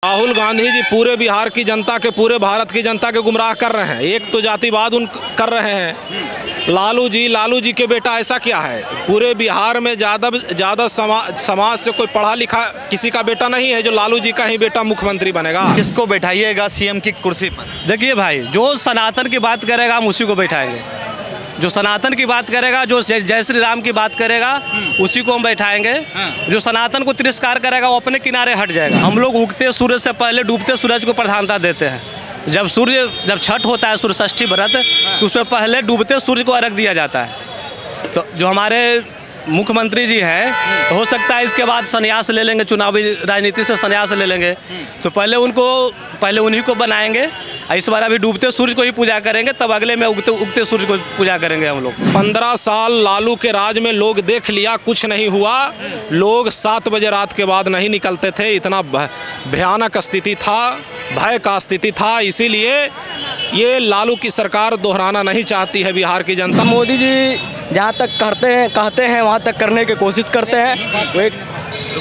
राहुल गांधी जी पूरे बिहार की जनता के, पूरे भारत की जनता के गुमराह कर रहे हैं। एक तो जातिवाद कर रहे हैं। लालू जी के बेटा ऐसा क्या है, पूरे बिहार में ज़्यादा समाज से कोई पढ़ा लिखा किसी का बेटा नहीं है जो लालू जी का ही बेटा मुख्यमंत्री बनेगा। किसको बैठाइएगा सीएम की कुर्सी पर? देखिए भाई, जो सनातन की बात करेगा हम उसी को बैठाएंगे। जो सनातन की बात करेगा, जो जय श्री राम की बात करेगा उसी को हम बैठाएंगे। जो सनातन को तिरस्कार करेगा वो अपने किनारे हट जाएगा। हम लोग उगते सूरज से पहले डूबते सूरज को प्रधानता देते हैं। जब छठ होता है, सूर्य षष्ठी व्रत, तो उससे पहले डूबते सूर्य को अर्घ दिया जाता है। तो जो हमारे मुख्यमंत्री जी हैं, हो सकता है इसके बाद संन्यास ले लेंगे, चुनावी राजनीति से संन्यास ले लेंगे, तो पहले उन्हीं को बनाएंगे। इस बार अभी डूबते सूर्य को ही पूजा करेंगे, तब अगले में उगते सूर्य को पूजा करेंगे हम लोग। 15 साल लालू के राज में लोग देख लिया, कुछ नहीं हुआ। लोग 7 बजे रात के बाद नहीं निकलते थे, इतना भयानक स्थिति था, भय का स्थिति था। इसीलिए ये लालू की सरकार दोहराना नहीं चाहती है बिहार की जनता। मोदी जी जहाँ तक कहते हैं वहाँ तक करने की कोशिश करते हैं। वो एक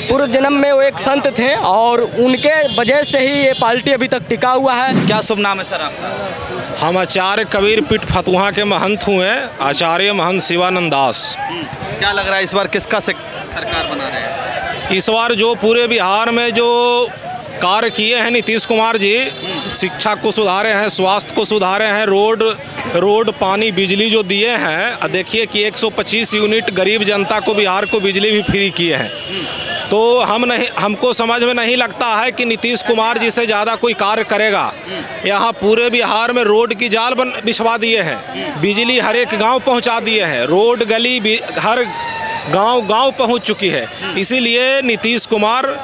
पूर्व जन्म में वो एक संत थे और उनके वजह से ही ये पार्टी अभी तक टिका हुआ है। क्या शुभ नाम है सर आपका? हम आचार्य कबीर पीठ फतुहा के महंत हुए, आचार्य महंत शिवानंद दास। क्या लग रहा है इस बार किसका सरकार बना रहे हैं? इस बार जो पूरे बिहार में जो कार्य किए हैं नीतीश कुमार जी, शिक्षा को सुधारे हैं, स्वास्थ्य को सुधारे हैं, रोड पानी बिजली जो दिए हैं, देखिए कि 125 यूनिट गरीब जनता को बिहार को बिजली भी फ्री किए हैं। तो हमको समझ में नहीं लगता है कि नीतीश कुमार जी से ज़्यादा कोई कार्य करेगा। यहाँ पूरे बिहार में रोड की जाल बिछवा दिए हैं, बिजली हर एक गांव पहुंचा दिए हैं, रोड गली हर गांव पहुंच चुकी है। इसीलिए नीतीश कुमार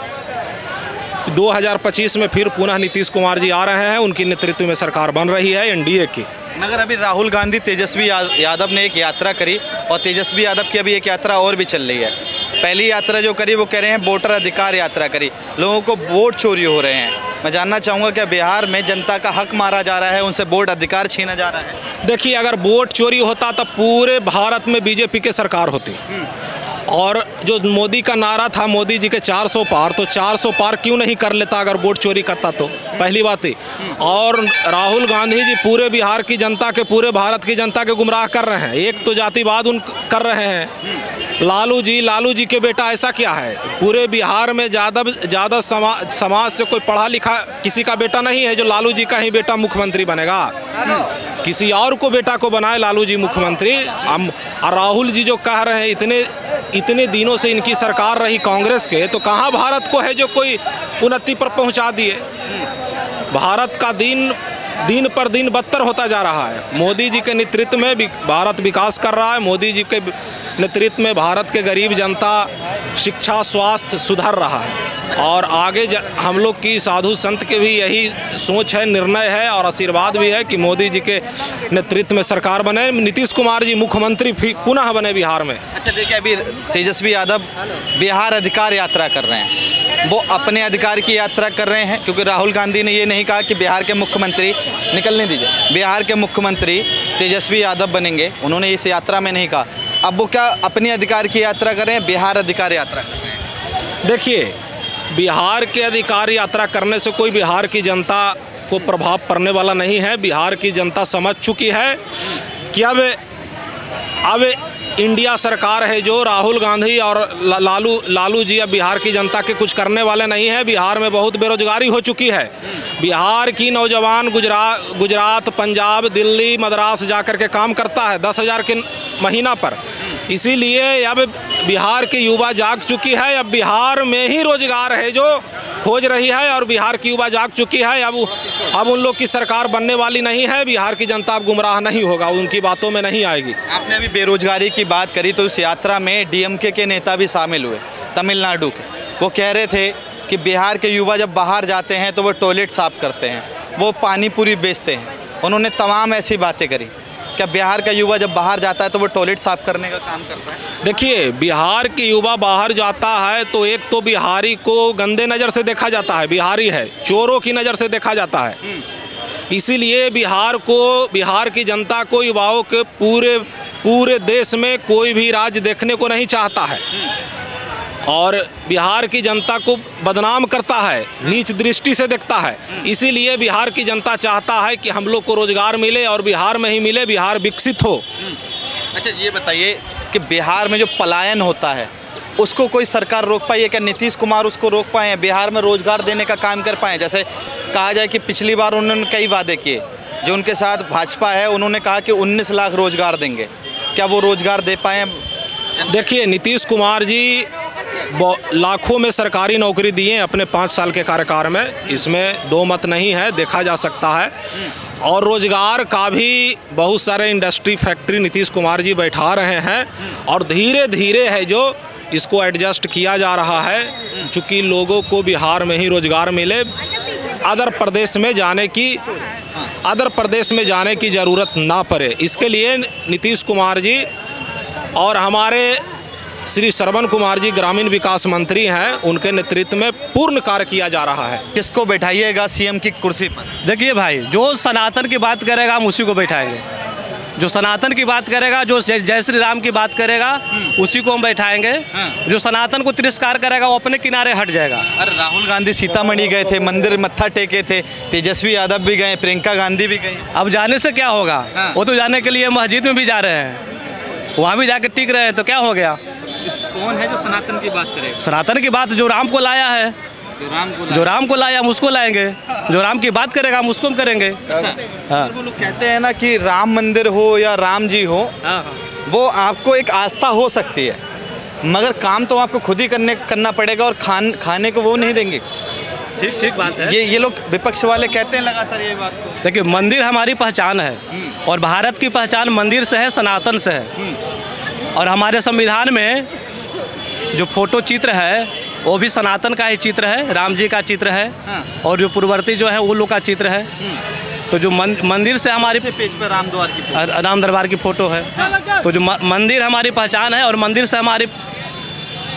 2025 में फिर पुनः नीतीश कुमार जी आ रहे हैं, उनकी नेतृत्व में सरकार बन रही है एनडीए की। मगर अभी राहुल गांधी तेजस्वी यादव ने एक यात्रा करी और तेजस्वी यादव की अभी एक यात्रा और भी चल रही है। पहली यात्रा जो करी वो कह रहे हैं वोटर अधिकार यात्रा करी, लोगों को वोट चोरी हो रहे हैं। मैं जानना चाहूँगा कि बिहार में जनता का हक मारा जा रहा है, उनसे वोट अधिकार छीना जा रहा है? देखिए, अगर वोट चोरी होता तो पूरे भारत में बीजेपी की सरकार होती। और जो मोदी का नारा था, मोदी जी के 400 पार, तो 400 पार क्यों नहीं कर लेता अगर वोट चोरी करता तो? पहली बात ही। और राहुल गांधी जी पूरे बिहार की जनता के, पूरे भारत की जनता के गुमराह कर रहे हैं। एक तो जातिवाद कर रहे हैं। लालू जी के बेटा ऐसा क्या है, पूरे बिहार में ज़्यादा समाज से कोई पढ़ा लिखा किसी का बेटा नहीं है जो लालू जी का ही बेटा मुख्यमंत्री बनेगा। किसी और को बेटा को बनाए लालू जी मुख्यमंत्री। और राहुल जी जो कह रहे हैं इतने दिनों से इनकी सरकार रही कांग्रेस के, तो कहाँ भारत को है जो कोई उन्नति पर पहुंचा दिए? भारत का दिन पर दिन बदतर होता जा रहा है। मोदी जी के नेतृत्व में भारत विकास कर रहा है। मोदी जी के नेतृत्व में भारत के गरीब जनता, शिक्षा, स्वास्थ्य सुधर रहा है। और आगे हम लोग की साधु संत के भी यही सोच है, निर्णय है और आशीर्वाद भी है कि मोदी जी के नेतृत्व में सरकार बने, नीतीश कुमार जी मुख्यमंत्री पुनः बने बिहार में। अच्छा, देखिए अभी तेजस्वी यादव बिहार अधिकार यात्रा कर रहे हैं, वो अपने अधिकार की यात्रा कर रहे हैं, क्योंकि राहुल गांधी ने ये नहीं कहा कि बिहार के मुख्यमंत्री, निकलने दीजिए, बिहार के मुख्यमंत्री तेजस्वी यादव बनेंगे, उन्होंने इस यात्रा में नहीं कहा। अब वो क्या अपने अधिकार की यात्रा कर रहे हैं, बिहार अधिकार यात्रा कर रहे हैं? देखिए, बिहार के अधिकार यात्रा करने से कोई बिहार की जनता को प्रभाव पड़ने वाला नहीं है। बिहार की जनता समझ चुकी है कि अब इंडिया सरकार है जो राहुल गांधी और लालू जी अब बिहार की जनता के कुछ करने वाले नहीं हैं। बिहार में बहुत बेरोजगारी हो चुकी है। बिहार की नौजवान गुजरात, पंजाब, दिल्ली, मद्रास जाकर के काम करता है 10,000 के महीना पर। इसीलिए अब बिहार की युवा जाग चुकी है। अब बिहार में ही रोजगार है जो खोज रही है और बिहार की युवा जाग चुकी है। अब उन लोग की सरकार बनने वाली नहीं है। बिहार की जनता अब गुमराह नहीं होगा, उनकी बातों में नहीं आएगी। आपने अभी बेरोजगारी की बात करी, तो इस यात्रा में डीएमके के नेता भी शामिल हुए, तमिलनाडु के। वो कह रहे थे कि बिहार के युवा जब बाहर जाते हैं तो वो टॉयलेट साफ करते हैं, वो पानी पूरी बेचते हैं। उन्होंने तमाम ऐसी बातें करी। क्या बिहार का युवा जब बाहर जाता है तो वो टॉयलेट साफ करने का काम करता है? देखिए, बिहार की युवा बाहर जाता है तो एक तो बिहारी को गंदे नज़र से देखा जाता है, बिहारी है, चोरों की नज़र से देखा जाता है। इसीलिए बिहार की जनता को, युवाओं के पूरे देश में कोई भी राज्य देखने को नहीं चाहता है। और बिहार की जनता को बदनाम करता है, नीच दृष्टि से देखता है। इसीलिए बिहार की जनता चाहता है कि हम लोग को रोजगार मिले और बिहार में ही मिले, बिहार विकसित हो। अच्छा ये बताइए कि बिहार में जो पलायन होता है उसको कोई सरकार रोक पाई है क्या? नीतीश कुमार उसको रोक पाए हैं? बिहार में रोजगार देने का काम कर पाए? जैसे कहा जाए कि पिछली बार उन्होंने कई वादे किए, जो उनके साथ भाजपा है उन्होंने कहा कि 19 लाख रोजगार देंगे, क्या वो रोजगार दे पाए? देखिए, नीतीश कुमार जी लाखों में सरकारी नौकरी दिए अपने 5 साल के कार्यकाल में, इसमें दो मत नहीं है, देखा जा सकता है। और रोजगार का भी बहुत सारे इंडस्ट्री फैक्ट्री नीतीश कुमार जी बैठा रहे हैं और धीरे धीरे है जो इसको एडजस्ट किया जा रहा है, चूँकि लोगों को बिहार में ही रोजगार मिले, अदर प्रदेश में जाने की ज़रूरत ना पड़े। इसके लिए नीतीश कुमार जी और हमारे श्री श्रवण कुमार जी ग्रामीण विकास मंत्री हैं, उनके नेतृत्व में पूर्ण कार्य किया जा रहा है। किसको बैठाइएगा सीएम की कुर्सी पर? देखिए भाई, जो सनातन की बात करेगा हम उसी को बैठाएंगे। जो सनातन की बात करेगा, जो जय श्री राम की बात करेगा उसी को हम बैठाएंगे। जो सनातन को तिरस्कार करेगा वो अपने किनारे हट जाएगा। अरे राहुल गांधी सीतामढ़ी गए थे, मंदिर मत्था टेके थे, तेजस्वी यादव भी गए, प्रियंका गांधी भी गई। अब जाने से क्या होगा? वो तो जाने के लिए मस्जिद में भी जा रहे हैं, वहाँ भी जाके टिक रहे हैं, तो क्या हो गया? कौन है जो सनातन की बात करेगा? सनातन की बात जो राम को लाया है, जो राम को लाया हम उसको लाएंगे, जो राम की बात करेगा हम उसको हम करेंगे। हाँ। वो लोग कहते हैं ना कि राम मंदिर हो या राम जी हो, वो आपको एक आस्था हो सकती है, मगर काम तो आपको खुद ही करना पड़ेगा और खाने को वो नहीं देंगे। ठीक बात है। ये लोग विपक्ष वाले कहते हैं लगातार ये बात को। देखिए, मंदिर हमारी पहचान है और भारत की पहचान मंदिर से है, सनातन से है। और हमारे संविधान में जो फोटो चित्र है वो भी सनातन का ही चित्र है, राम जी का चित्र है। और जो पूर्ववर्ती जो है वो लोग का चित्र है। तो जो मंदिर से हमारी पेज पर राम दरबार की फोटो है। तो जो मंदिर हमारी पहचान है और मंदिर से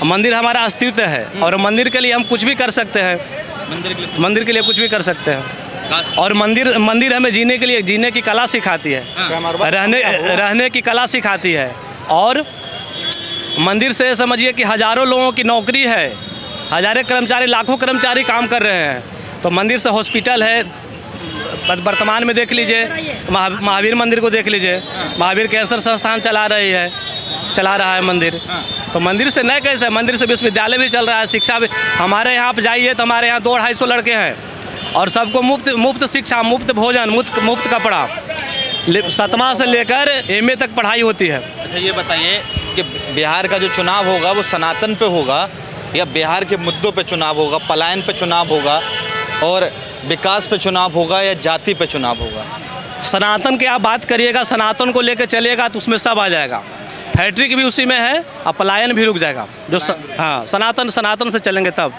मंदिर हमारा अस्तित्व है और मंदिर के लिए हम कुछ भी कर सकते हैं। मंदिर के लिए कुछ भी कर सकते हैं। और मंदिर हमें जीने की कला सिखाती है, रहने की कला सिखाती है। और मंदिर से समझिए कि हज़ारों लोगों की नौकरी है, हज़ारों कर्मचारी, लाखों कर्मचारी काम कर रहे हैं। तो मंदिर से हॉस्पिटल है, वर्तमान में देख लीजिए महावीर मंदिर को देख लीजिए, महावीर कैंसर संस्थान चला रहा है मंदिर। तो मंदिर से न कैसे, मंदिर से विश्वविद्यालय भी चल रहा है, शिक्षा भी। हमारे यहाँ आप जाइए तो हमारे यहाँ 200-250 लड़के हैं और सबको मुफ्त शिक्षा, मुफ्त भोजन, मुफ्त कपड़ा, 7वां से लेकर MA तक पढ़ाई होती है। अच्छा ये बताइए कि बिहार का जो चुनाव होगा वो सनातन पे होगा या बिहार के मुद्दों पे चुनाव होगा, पलायन पे चुनाव होगा और विकास पे चुनाव होगा या जाति पे चुनाव होगा? सनातन की आप बात करिएगा, सनातन को लेकर चलिएगा तो उसमें सब आ जाएगा। फैक्ट्री की भी उसी में है और पलायन भी रुक जाएगा। जो हाँ, सनातन से चलेंगे तब।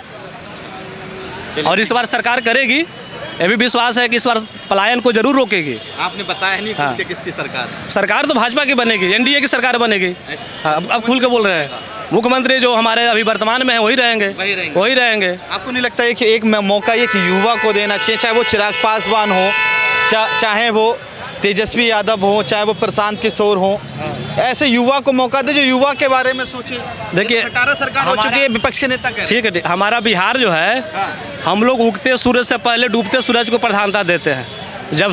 और इस बार सरकार करेगी, ये भी विश्वास है कि इस बार पलायन को जरूर रोकेगी। आपने बताया नहीं खुल के किसकी सरकार तो भाजपा की बनेगी, NDA की सरकार बनेगी। हाँ, अब खुल के बोल रहे हैं। मुख्यमंत्री जो हमारे अभी वर्तमान में है वही रहेंगे। आपको नहीं लगता है कि एक मौका एक युवा को देना चाहिए, चाहे वो चिराग पासवान हो, चाहे वो तेजस्वी यादव हो, चाहे वो प्रशांत किशोर हो, ऐसे युवा को मौका दे जो युवा के बारे में सोचे। देखिए, 18 सरकार हो चुकी है, विपक्ष के नेता कह रहे हैं। ठीक है, हमारा बिहार जो है, हम लोग उगते सूरज से पहले डूबते सूरज को प्रधानता देते हैं। जब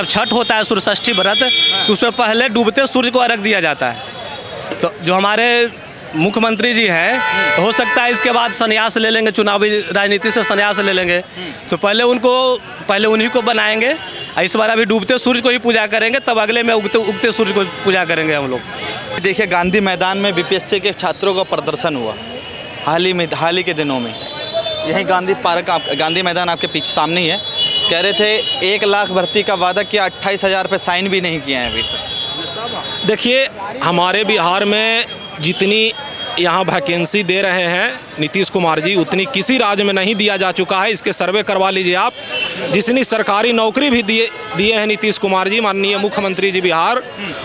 छठ होता है, सूर्य षष्ठी व्रत, तो उससे पहले डूबते सूर्य को अर्घ दिया जाता है। तो जो हमारे मुख्यमंत्री जी हैं, तो हो सकता है इसके बाद संन्यास ले लेंगे, चुनावी राजनीति से संन्यास ले लेंगे। तो पहले उन्हीं को बनाएंगे। इस बार अभी डूबते सूर्य को ही पूजा करेंगे, तब अगले में उगते सूर्य को पूजा करेंगे हम लोग। देखिए, गांधी मैदान में BPSC के छात्रों का प्रदर्शन हुआ हाल ही के दिनों में। यही गांधी मैदान आपके पीछे सामने ही है। कह रहे थे 1 लाख भर्ती का वादा किया, 28,000 पे साइन भी नहीं किए हैं अभी तक। देखिए, हमारे बिहार में जितनी यहाँ वैकेंसी दे रहे हैं नीतीश कुमार जी, उतनी किसी राज्य में नहीं दिया जा चुका है। इसके सर्वे करवा लीजिए आप। जितनी सरकारी नौकरी भी दिए हैं नीतीश कुमार जी, माननीय मुख्यमंत्री जी बिहार,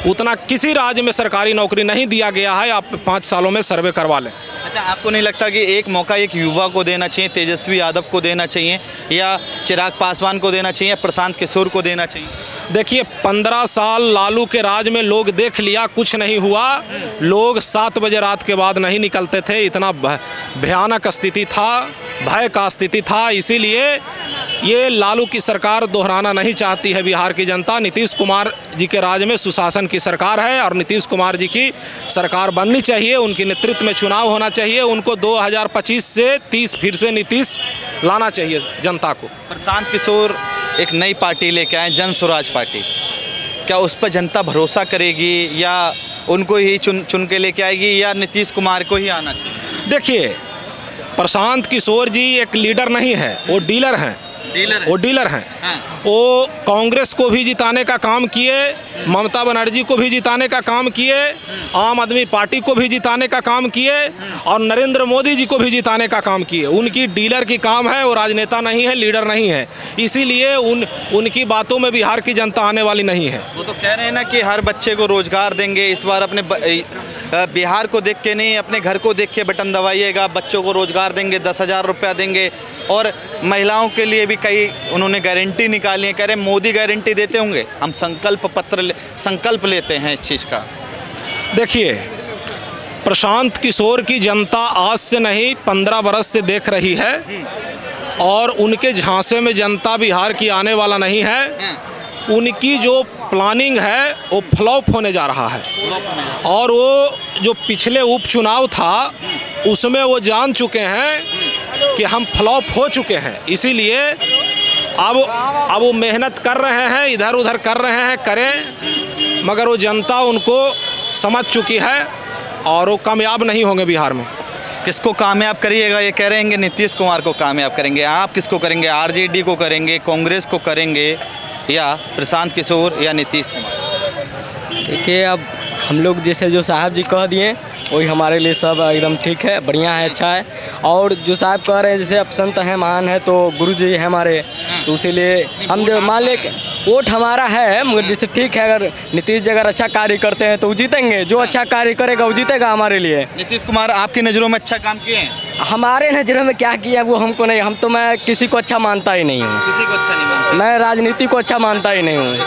उतना किसी राज्य में सरकारी नौकरी नहीं दिया गया है। आप 5 सालों में सर्वे करवा लें। अच्छा, आपको नहीं लगता कि एक मौका एक युवा को देना चाहिए, तेजस्वी यादव को देना चाहिए, या चिराग पासवान को देना चाहिए, प्रशांत किशोर को देना चाहिए? देखिए 15 साल लालू के राज में लोग देख लिया, कुछ नहीं हुआ। लोग 7 बजे रात के बाद नहीं निकलते थे, इतना भयानक स्थिति था, भय का स्थिति था। इसीलिए ये लालू की सरकार दोहराना नहीं चाहती है बिहार की जनता। नीतीश कुमार जी के राज में सुशासन की सरकार है और नीतीश कुमार जी की सरकार बननी चाहिए, उनके नेतृत्व में चुनाव होना चाहिए। उनको 2025 से 30 फिर से नीतीश लाना चाहिए जनता को। प्रशांत किशोर एक नई पार्टी लेके आए, जन स्वराज पार्टी, क्या उस पर जनता भरोसा करेगी, या उनको ही चुन के लेके आएगी, या नीतीश कुमार को ही आना चाहिए? देखिए प्रशांत किशोर जी एक लीडर नहीं है, वो डीलर हैं। वो डीलर हैं। हाँ। वो कांग्रेस को भी जिताने का काम किए, ममता बनर्जी को भी जिताने का काम किए, आम आदमी पार्टी को भी जिताने का काम किए और नरेंद्र मोदी जी को भी जिताने का काम किए। उनकी डीलर की काम है, वो राजनेता नहीं है, लीडर नहीं है। इसीलिए उनकी बातों में बिहार की जनता आने वाली नहीं है। वो तो कह रहे हैं ना कि हर बच्चे को रोजगार देंगे, इस बार अपने बिहार को देख के नहीं, अपने घर को देख के बटन दबाइएगा, बच्चों को रोजगार देंगे, 10,000 रुपया देंगे। और महिलाओं के लिए भी कई उन्होंने गारंटी निकाली है। कह रहे मोदी गारंटी देते होंगे, हम संकल्प लेते हैं इस चीज़ का। देखिए प्रशांत किशोर की जनता आज से नहीं 15 बरस से देख रही है और उनके झांसे में जनता बिहार की आने वाला नहीं है। उनकी जो प्लानिंग है वो फ्लॉप होने जा रहा है और वो जो पिछले उपचुनाव था उसमें वो जान चुके हैं कि हम फ्लॉप हो चुके हैं। इसीलिए अब वो मेहनत कर रहे हैं, इधर उधर कर रहे हैं, करें, मगर वो जनता उनको समझ चुकी है और वो कामयाब नहीं होंगे बिहार में। किसको कामयाब करिएगा? ये कह रहे हैं नीतीश कुमार को कामयाब करेंगे। आप किसको करेंगे? आरजेडी को करेंगे, कांग्रेस को करेंगे, या प्रशांत किशोर या नीतीश कुमार? देखिए अब हम लोग जैसे जो साहब जी कह दिए वही हमारे लिए सब एकदम ठीक है, बढ़िया है, अच्छा है। और जो साहब कह रहे हैं जैसे अब संत हैं, महान है, तो गुरु जी है हमारे, तो इसीलिए हम जो मान ले वोट हमारा है, मगर जैसे ठीक है, अगर नीतीश जी अगर अच्छा कार्य करते हैं तो वो जीतेंगे, जो अच्छा कार्य करेगा वो जीतेगा हमारे लिए। नीतीश कुमार आपकी नज़रों में अच्छा काम किए हैं? हमारे नज़रों में क्या किया वो हमको नहीं, हम तो मैं किसी को अच्छा मानता ही नहीं हूँ। किसी को अच्छा नहीं मानता? मैं राजनीति को अच्छा मानता ही नहीं हूँ।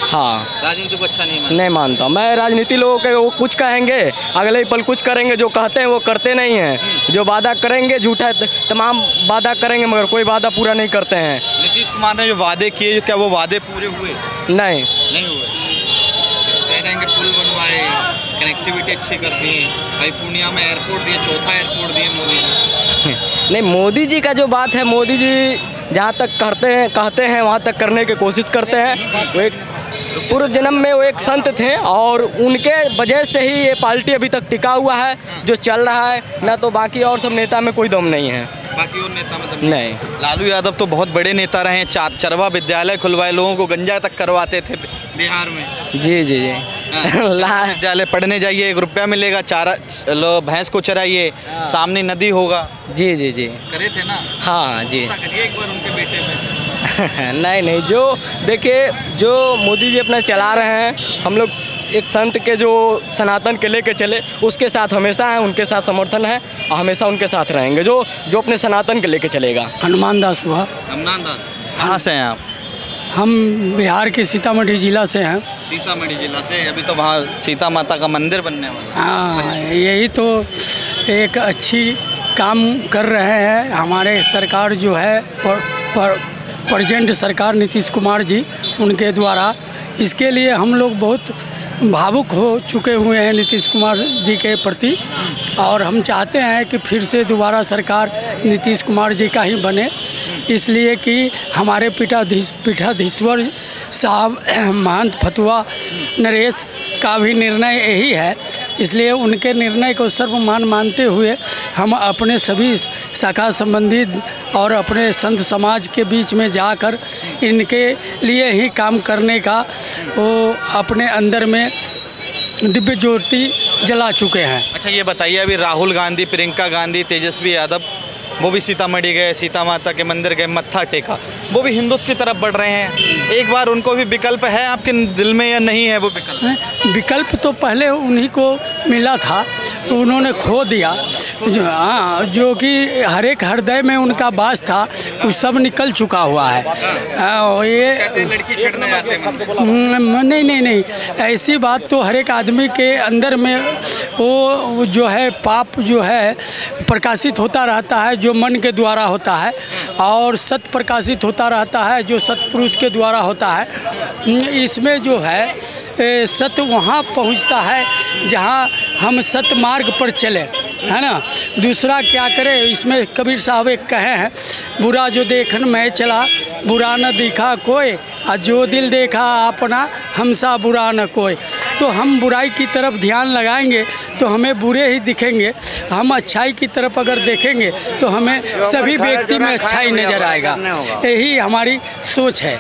हाँ, राजनीति को अच्छा नहीं मानता मैं। राजनीति लोगों के वो कुछ कहेंगे, अगले पल कुछ करेंगे, जो कहते हैं वो करते नहीं हैं। जो वादा करेंगे झूठा तमाम वादा करेंगे मगर कोई वादा पूरा नहीं करते हैं। नीतीश कुमार ने जो वादे किए, क्या वो वादे पूरे हुए? नहीं हुए। कह रहे हैं कि पुल बनवाए, कनेक्टिविटी अच्छी कर दी, भाई पूर्णिया में एयरपोर्ट दिए, चौथा एयरपोर्ट दिए मोदी ने। नहीं, मोदी जी का जो बात है, मोदी जी जहाँ तक कहते हैं वहाँ तक करने की कोशिश करते हैं। वो एक पूर्व जन्म में वो एक संत थे और उनके वजह से ही ये पार्टी अभी तक टिका हुआ है जो चल रहा है, ना तो बाकी और सब नेता में कोई दम नहीं है। बाकी और नेता में नहीं। लालू यादव तो बहुत बड़े नेता रहे हैं, चरवा विद्यालय खुलवाए, लोगों को गंजा तक करवाते थे बिहार में। जी जी जी। विद्यालय पढ़ने जाइए, 1 रुपया मिलेगा, चारा लो, भैंस को चराइए, सामने नदी होगा। जी जी जी करे थे ना? हाँ जी। करिए एक बार उनके बेटे पे। नहीं, जो देखिए जो मोदी जी अपना चला रहे हैं, हम लोग एक संत के जो सनातन के लेके चले उसके साथ हमेशा हैं, उनके साथ समर्थन है और हमेशा उनके साथ रहेंगे, जो अपने सनातन के लेके चलेगा। हनुमान दास हुआ। हनुमान दास कहाँ से हैं आप? हम बिहार के सीतामढ़ी ज़िला से हैं। सीतामढ़ी जिला से? अभी तो वहाँ सीता माता का मंदिर बनने वाला। हाँ, यही तो एक अच्छी काम कर रहे हैं हमारे सरकार जो है, प्रेजेंट सरकार नीतीश कुमार जी, उनके द्वारा। इसके लिए हम लोग बहुत भावुक हो चुके हुए हैं नीतीश कुमार जी के प्रति, और हम चाहते हैं कि फिर से दोबारा सरकार नीतीश कुमार जी का ही बने, इसलिए कि हमारे पीठाधीश्वर साहब महंत फतुहा नरेश का भी निर्णय यही है, इसलिए उनके निर्णय को सर्वमान मानते हुए हम अपने सभी शाखा संबंधित और अपने संत समाज के बीच में जाकर इनके लिए ही काम करने का वो अपने अंदर में दिव्य ज्योति जला चुके हैं। अच्छा ये बताइए, अभी राहुल गांधी, प्रियंका गांधी, तेजस्वी यादव, वो भी सीतामढ़ी गए, सीता माता के मंदिर गए, मत्था टेका, वो भी हिंदुत्व की तरफ बढ़ रहे हैं। एक बार उनको भी विकल्प है आपके दिल में या नहीं है वो विकल्प? विकल्प तो पहले उन्हीं को मिला था, उन्होंने खो दिया। जो कि हर एक हृदय में उनका वास था, वो सब निकल चुका हुआ है। ये लड़की छेड़ने जाते हैं। नहीं, ऐसी बात तो हर एक आदमी के अंदर में वो जो है पाप जो है प्रकाशित होता रहता है, जो मन के द्वारा होता है, और सत्य प्रकाशित होता रहता है, जो सत्पुरुष के द्वारा होता है। इसमें जो है सत्य वहाँ पहुँचता है जहाँ हम सत्य मार्ग पर चले, है ना। दूसरा क्या करे, इसमें कबीर साहब एक कहे हैं, बुरा जो देखन मैं चला बुरा न दिखा कोई, और जो दिल देखा अपना हमसा बुरा न कोई। तो हम बुराई की तरफ ध्यान लगाएंगे तो हमें बुरे ही दिखेंगे, हम अच्छाई की तरफ अगर देखेंगे तो हमें सभी व्यक्ति में अच्छाई नज़र आएगा। यही हमारी सोच है।